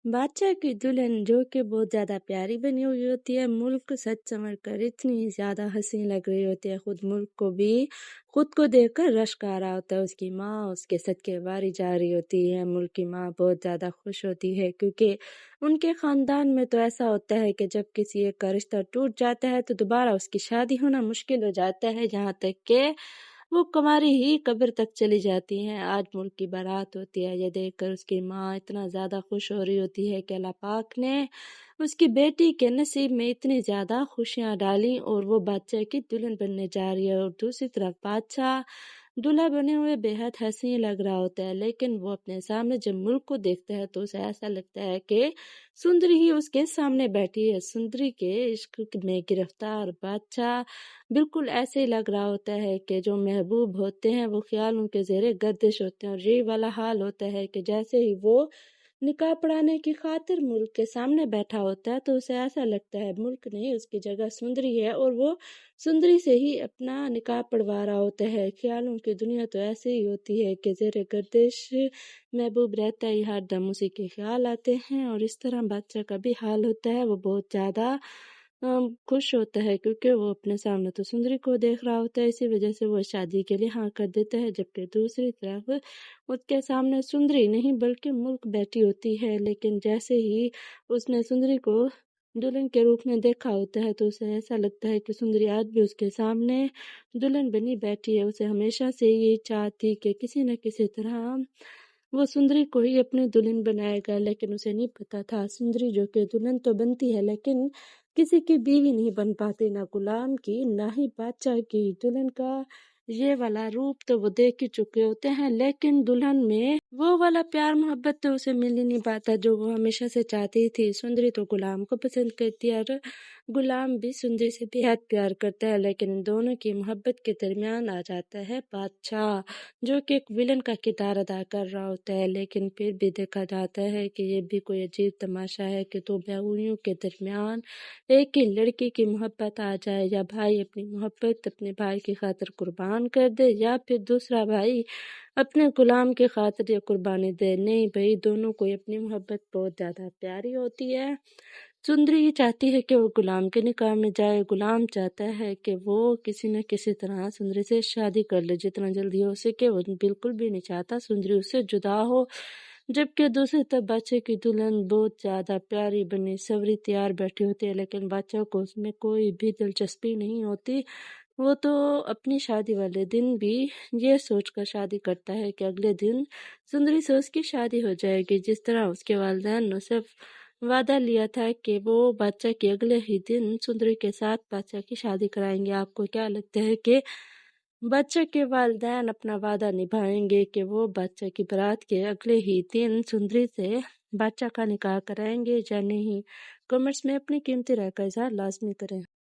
बादशाह की दुल्हन जो कि बहुत ज़्यादा प्यारी बनी हुई होती है, मुल्क सज संवर कर इतनी ज़्यादा हसीन लग रही होती है, खुद मुल्क को भी खुद को देखकर रश्क आ रहा होता है। उसकी माँ उसके सदके वारी जा रही होती है। मुल्क की माँ बहुत ज़्यादा खुश होती है क्योंकि उनके ख़ानदान में तो ऐसा होता है कि जब किसी एक का रिश्ता टूट जाता है तो दोबारा उसकी शादी होना मुश्किल हो जाता है, जहाँ तक कि वो कुंवारी ही कब्र तक चली जाती हैं। आज मुल्क की बारात होती है, ये देखकर उसकी माँ इतना ज़्यादा खुश हो रही होती है कि अल्लाह पाक ने उसकी बेटी के नसीब में इतनी ज़्यादा खुशियाँ डाली और वो बादशाह की दुल्हन बनने जा रही है। और दूसरी तरफ बादशाह दूल्हा बने हुए बेहद हसीन लग रहा होता है, लेकिन वो अपने सामने जब मुल्क को देखता है तो उसे ऐसा लगता है कि सुंदरी ही उसके सामने बैठी है। सुंदरी के इश्क में गिरफ्तार बादशाह बिल्कुल ऐसे ही लग रहा होता है कि जो महबूब होते हैं वो ख्यालों के ज़ेरे गर्दिश होते हैं, और यही वाला हाल होता है कि जैसे ही वो निकाह पढ़ाने की खातिर मुल्क के सामने बैठा होता है तो उसे ऐसा लगता है मुल्क नहीं, उसकी जगह सुंदरी है और वो सुंदरी से ही अपना निकाह पढ़वा रहा होता है। ख्यालों की दुनिया तो ऐसे ही होती है कि ज़ेरे गर्दिश महबूब रहता ही हरदम उसी के ख्याल आते हैं, और इस तरह बादशाह का भी हाल होता है। वो बहुत ज़्यादा खुश होता है क्योंकि वो अपने सामने तो सुंदरी को देख रहा होता है, इसी वजह से वो शादी के लिए हाँ कर देता है। जबकि दूसरी तरफ उसके सामने सुंदरी नहीं बल्कि मुल्क बैठी होती है, लेकिन जैसे ही उसने सुंदरी को दुल्हन के रूप में देखा होता है तो उसे ऐसा लगता है कि सुंदरी आज भी उसके सामने दुल्हन बनी बैठी है। उसे हमेशा से ये चाह थी कि किसी न किसी तरह वो सुंदरी को ही अपनी दुल्हन बनाएगा, लेकिन उसे नहीं पता था सुंदरी जो कि दुल्हन तो बनती है लेकिन किसी की बीवी नहीं बन पाती, ना गुलाम की ना ही बादशाह की। दुल्हन का ये वाला रूप तो वो देख ही चुके होते हैं, लेकिन दुल्हन में वो वाला प्यार मोहब्बत तो उसे मिल ही नहीं पाता जो वो हमेशा से चाहती थी। सुंदरी तो गुलाम को पसंद करती है और गुलाम भी सुंदरी से बेहद प्यार करता है, लेकिन इन दोनों की मोहब्बत के दरमियान आ जाता है बादशाह, जो कि एक विलन का किरदार अदा कर रहा होता है। लेकिन फिर भी देखा जाता है कि ये भी कोई अजीब तमाशा है कि दो बहूओं के दरमियान एक ही लड़की की मोहब्बत आ जाए, या भाई अपनी मोहब्बत अपने भाई की खातिर कुर्बान कर दे, या फिर दूसरा भाई अपने गुलाम की खातिर ये कुर्बानी दे। नहीं भाई, दोनों को अपनी मोहब्बत बहुत ज़्यादा प्यारी होती है। सुंदरी ये चाहती है कि वो गुलाम के निकाह में जाए, गुलाम चाहता है कि वो किसी न किसी तरह सुंदरी से शादी कर ले जितना जल्दी हो सके। वो बिल्कुल भी नहीं चाहता सुंदरी उससे जुदा हो। जबकि दूसरी तरफ बादशाह की दुल्हन बहुत ज़्यादा प्यारी बनी सवरी तैयार बैठी होती है, लेकिन बादशाह को उसमें कोई भी दिलचस्पी नहीं होती। वो तो अपनी शादी वाले दिन भी ये सोचकर शादी करता है कि अगले दिन सुंदरी से उसकी शादी हो जाएगी, जिस तरह उसके वालिदैन ने उसे वादा लिया था कि वो बादशाह के अगले ही दिन सुंदरी के साथ बादशाह की शादी कराएंगे। आपको क्या लगता है कि बादशाह के वालिदैन अपना वादा निभाएंगे कि वो बादशाह की बारात के अगले ही दिन सुंदरी से बादशाह का निकाह कराएंगे या नहीं? कमेंट्स में अपनी कीमती राय का इजहार लाजमी करें।